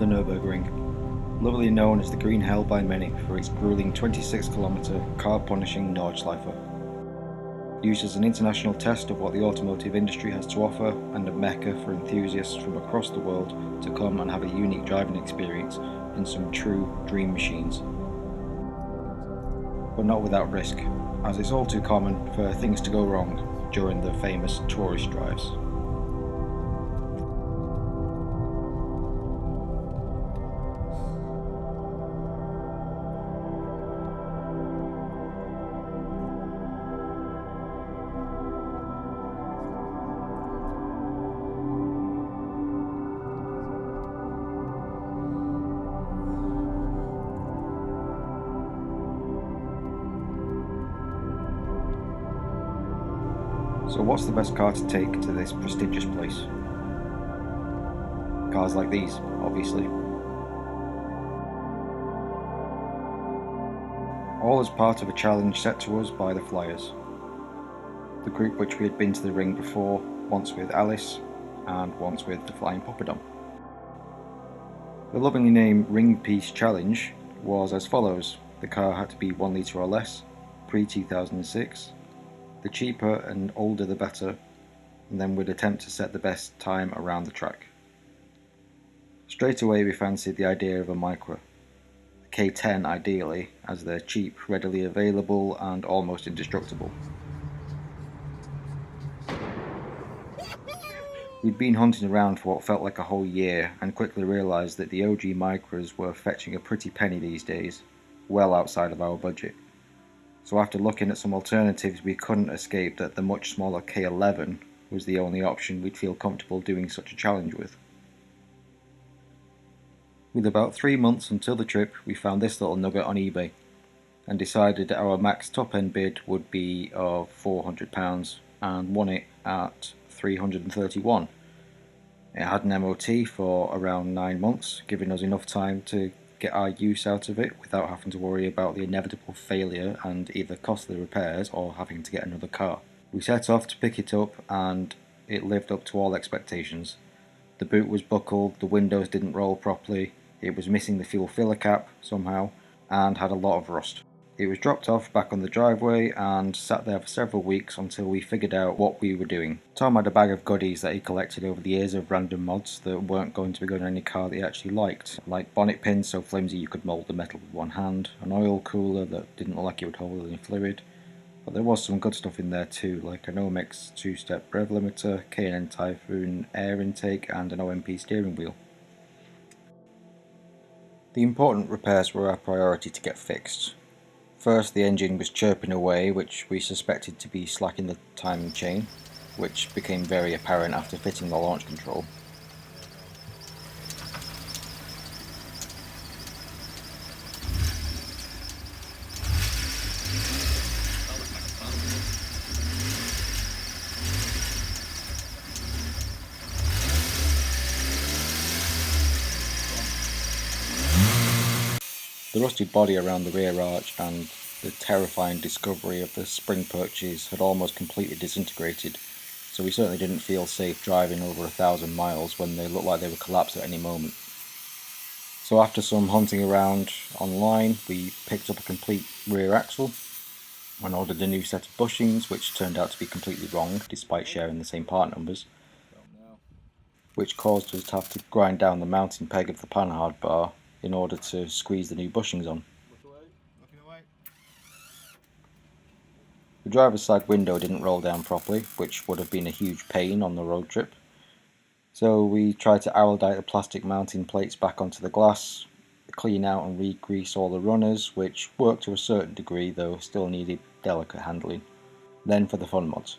the Nurburgring, lovingly known as the Green Hell by many for its grueling 26-kilometre car-punishing Nordschleife. Used as an international test of what the automotive industry has to offer and a mecca for enthusiasts from across the world to come and have a unique driving experience in some true dream machines. But not without risk, as it's all too common for things to go wrong during the famous tourist drives. So what's the best car to take to this prestigious place? Cars like these, obviously. All as part of a challenge set to us by the Flyers, the group which we had been to the ring before, once with Alice and once with the Flying Poppadom. The lovingly named Ring Piece Challenge was as follows. The car had to be 1 litre or less, pre-2006. The cheaper and older the better, and then we'd attempt to set the best time around the track. Straight away we fancied the idea of a Micra, the K10 ideally, as they're cheap, readily available and almost indestructible. We'd been hunting around for what felt like a whole year and quickly realised that the OG Micras were fetching a pretty penny these days, well outside of our budget. So after looking at some alternatives, we couldn't escape that the much smaller K11 was the only option we'd feel comfortable doing such a challenge with. With about 3 months until the trip, we found this little nugget on eBay and decided that our max top end bid would be of £400 and won it at £331. It had an MOT for around 9 months, giving us enough time to get our use out of it without having to worry about the inevitable failure and either costly repairs or having to get another car. We set off to pick it up and it lived up to all expectations. The boot was buckled, the windows didn't roll properly, it was missing the fuel filler cap somehow and had a lot of rust. It was dropped off back on the driveway and sat there for several weeks until we figured out what we were doing. Tom had a bag of goodies that he collected over the years of random mods that weren't going to be going on any car that he actually liked, like bonnet pins so flimsy you could mould the metal with one hand, an oil cooler that didn't look like it would hold any fluid, but there was some good stuff in there too, like an Omex 2-step rev limiter, K&N Typhoon air intake and an OMP steering wheel. The important repairs were our priority to get fixed. First, the engine was chirping away, which we suspected to be slacking the timing chain, which became very apparent after fitting the launch control. The rusted body around the rear arch and the terrifying discovery of the spring perches had almost completely disintegrated, so we certainly didn't feel safe driving over 1,000 miles when they looked like they would collapse at any moment. So after some hunting around online, we picked up a complete rear axle and ordered a new set of bushings, which turned out to be completely wrong despite sharing the same part numbers, which caused us to have to grind down the mounting peg of the panhard bar in order to squeeze the new bushings on. The driver's side window didn't roll down properly, which would have been a huge pain on the road trip. So we tried to araldite the plastic mounting plates back onto the glass, clean out and re-grease all the runners, which worked to a certain degree though still needed delicate handling. Then for the fun mods.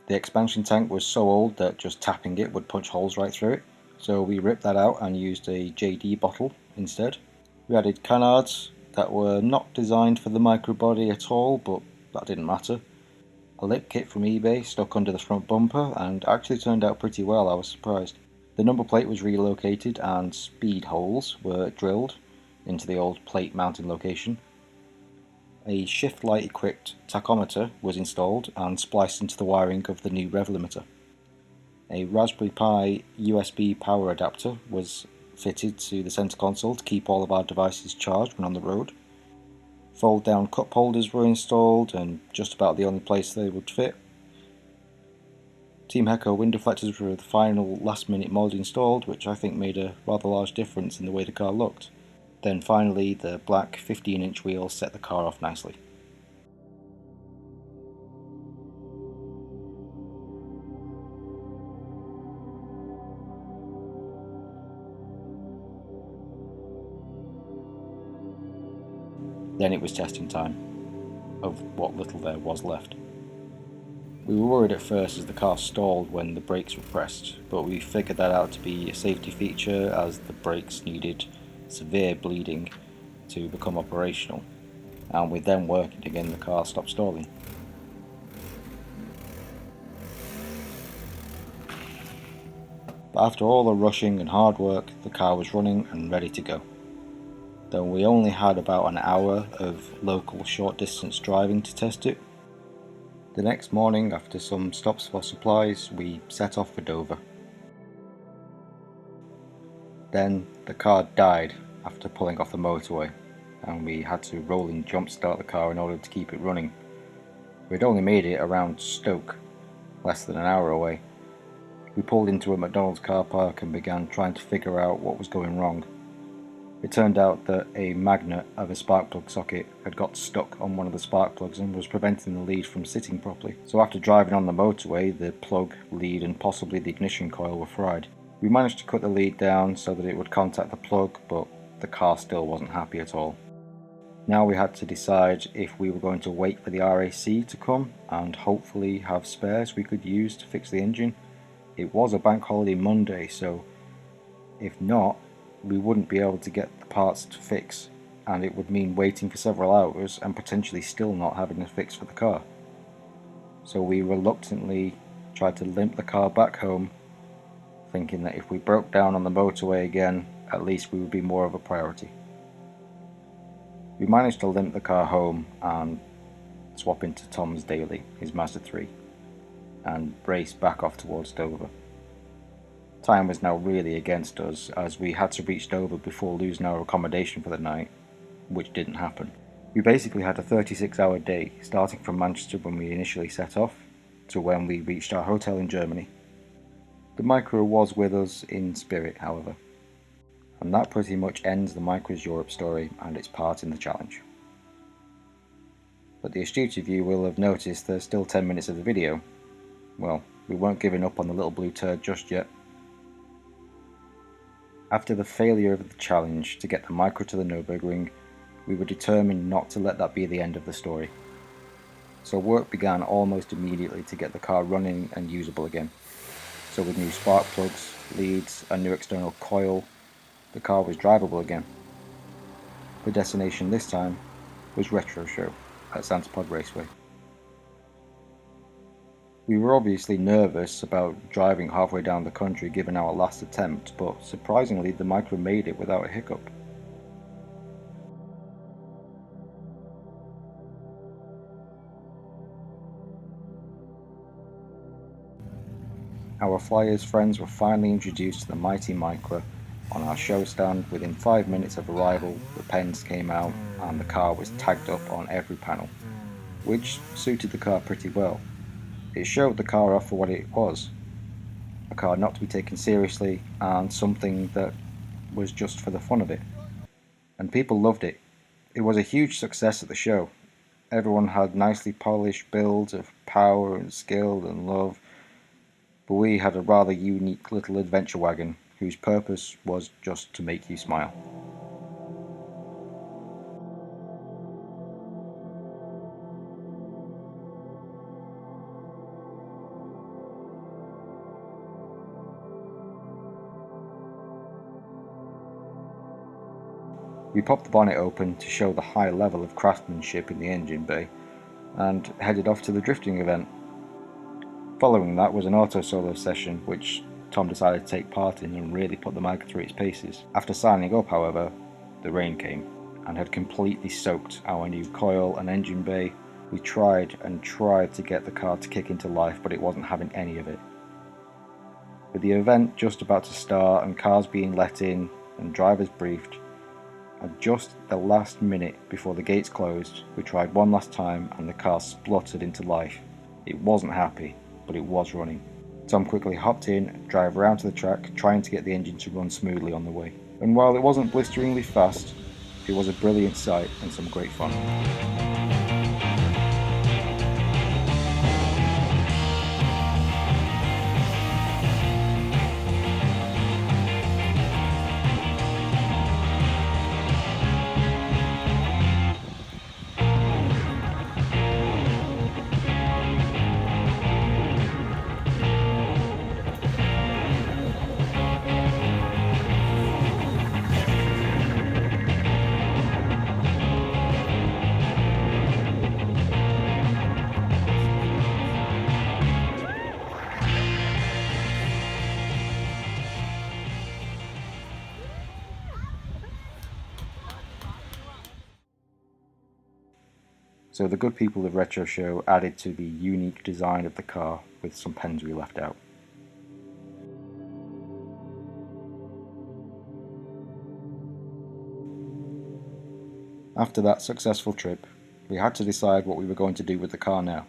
The expansion tank was so old that just tapping it would punch holes right through it, so we ripped that out and used a JD bottle instead. We added canards that were not designed for the micro body at all, but that didn't matter. A lip kit from eBay stuck under the front bumper and actually turned out pretty well, I was surprised. The number plate was relocated and speed holes were drilled into the old plate mounting location. A shift light equipped tachometer was installed and spliced into the wiring of the new rev limiter. A Raspberry Pi USB power adapter was fitted to the centre console to keep all of our devices charged when on the road. Fold down cup holders were installed, and just about the only place they would fit. Team Heco wind deflectors were the final last minute mould installed, which I think made a rather large difference in the way the car looked. Then finally the black 15-inch wheels set the car off nicely. Then it was testing time, of what little there was left. We were worried at first as the car stalled when the brakes were pressed, but we figured that out to be a safety feature as the brakes needed severe bleeding to become operational, and with them working again the car stopped stalling. But after all the rushing and hard work, the car was running and ready to go. Though we only had about an hour of local short distance driving to test it. The next morning, after some stops for supplies, we set off for Dover. Then the car died after pulling off the motorway, and we had to rolling jump start the car in order to keep it running. We'd only made it around Stoke, less than an hour away. We pulled into a McDonald's car park and began trying to figure out what was going wrong. It turned out that a magnet of a spark plug socket had got stuck on one of the spark plugs and was preventing the lead from sitting properly. So after driving on the motorway, the plug, lead and possibly the ignition coil were fried. We managed to cut the lead down so that it would contact the plug, but the car still wasn't happy at all. Now we had to decide if we were going to wait for the RAC to come and hopefully have spares we could use to fix the engine. It was a bank holiday Monday, so if not, we wouldn't be able to get the parts to fix, and it would mean waiting for several hours and potentially still not having a fix for the car. So we reluctantly tried to limp the car back home, thinking that if we broke down on the motorway again, at least we would be more of a priority. We managed to limp the car home and swap into Tom's daily, his Mazda 3, and race back off towards Dover. Time was now really against us, as we had to reach Dover before losing our accommodation for the night, which didn't happen. We basically had a 36-hour day, starting from Manchester when we initially set off, to when we reached our hotel in Germany. The Micra was with us in spirit, however. And that pretty much ends the Micra's Europe story and its part in the challenge. But the astute of you will have noticed there's still 10 minutes of the video. Well, we weren't giving up on the little blue turd just yet. After the failure of the challenge to get the Micra to the Nurburgring, we were determined not to let that be the end of the story. So work began almost immediately to get the car running and usable again. So with new spark plugs, leads and new external coil, the car was drivable again. The destination this time was Retro Show at Santa Pod Raceway. We were obviously nervous about driving halfway down the country given our last attempt, but surprisingly the Micra made it without a hiccup. Our flyers' friends were finally introduced to the mighty Micra on our show stand. Within 5 minutes of arrival, the pens came out and the car was tagged up on every panel, which suited the car pretty well. It showed the car off for what it was, a car not to be taken seriously and something that was just for the fun of it. And people loved it. It was a huge success at the show. Everyone had nicely polished builds of power and skill and love, but we had a rather unique little adventure wagon whose purpose was just to make you smile. We popped the bonnet open to show the high level of craftsmanship in the engine bay and headed off to the drifting event. Following that was an auto solo session which Tom decided to take part in and really put the Micra through its paces. After signing up, however, the rain came and had completely soaked our new coil and engine bay. We tried and tried to get the car to kick into life, but it wasn't having any of it. With the event just about to start and cars being let in, and drivers briefed. At just the last minute before the gates closed, we tried one last time and the car spluttered into life. It wasn't happy, but it was running. Tom quickly hopped in, drove around to the track, trying to get the engine to run smoothly on the way. And while it wasn't blisteringly fast, it was a brilliant sight and some great fun. So the good people of Retro Show added to the unique design of the car with some pens we left out. After that successful trip, we had to decide what we were going to do with the car now.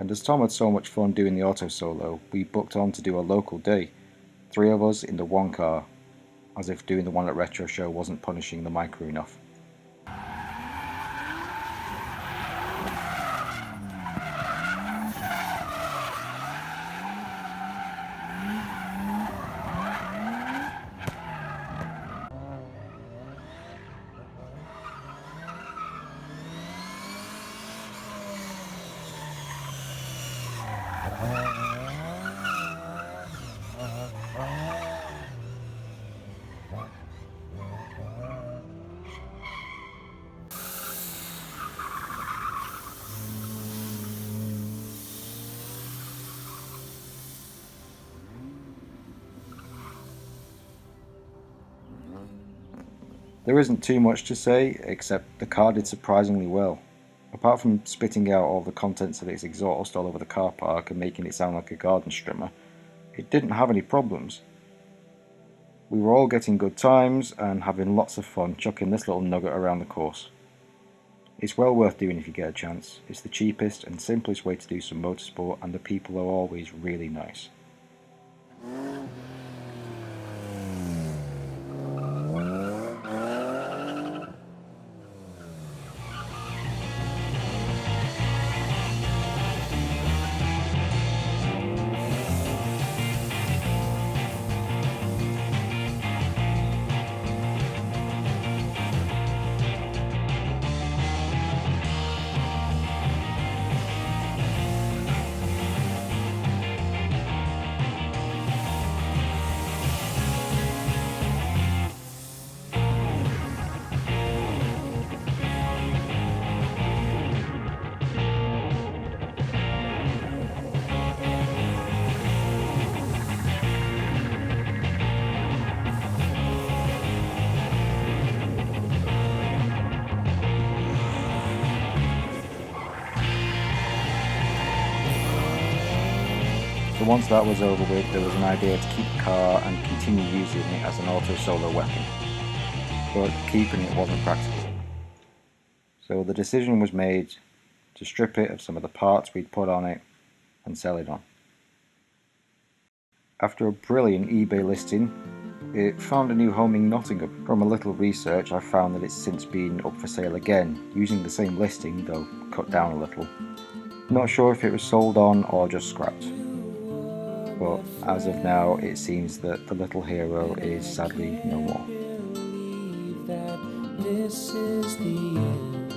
And as Tom had so much fun doing the auto solo, we booked on to do a local day, 3 of us in the one car, as if doing the one at Retro Show wasn't punishing the Micra enough. There isn't too much to say, except the car did surprisingly well. Apart from spitting out all the contents of its exhaust all over the car park and making it sound like a garden strimmer, it didn't have any problems. We were all getting good times and having lots of fun chucking this little nugget around the course. It's well worth doing if you get a chance. It's the cheapest and simplest way to do some motorsport, and the people are always really nice. So once that was over with, there was an idea to keep the car and continue using it as an auto solo weapon, but keeping it wasn't practical. So the decision was made to strip it of some of the parts we'd put on it and sell it on. After a brilliant eBay listing, it found a new home in Nottingham. From a little research, I found that it's since been up for sale again, using the same listing, though cut down a little. Not sure if it was sold on or just scrapped, but as of now it seems that the little hero is sadly no more. This is the end.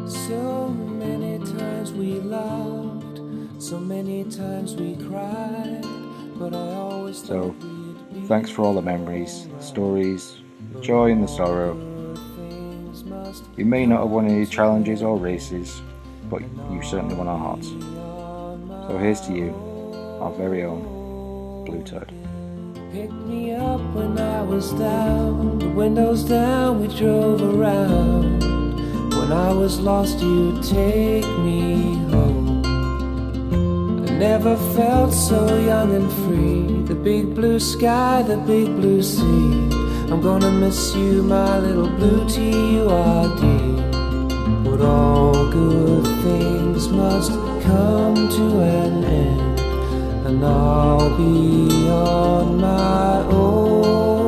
So many times we laughed, so many times we cried, but I always thought thanks for all the memories, the stories, the joy and the sorrow. You may not have won any challenges or races, but you certainly won our hearts. So here's to you, our very own Blue Turd. Picked me up when I was down, the windows down, we drove around. When I was lost, you'd take me home. never felt so young and free. The big blue sky, the big blue sea. I'm gonna miss you, my little blue TURD. But all good things must come to an end, and I'll be on my own.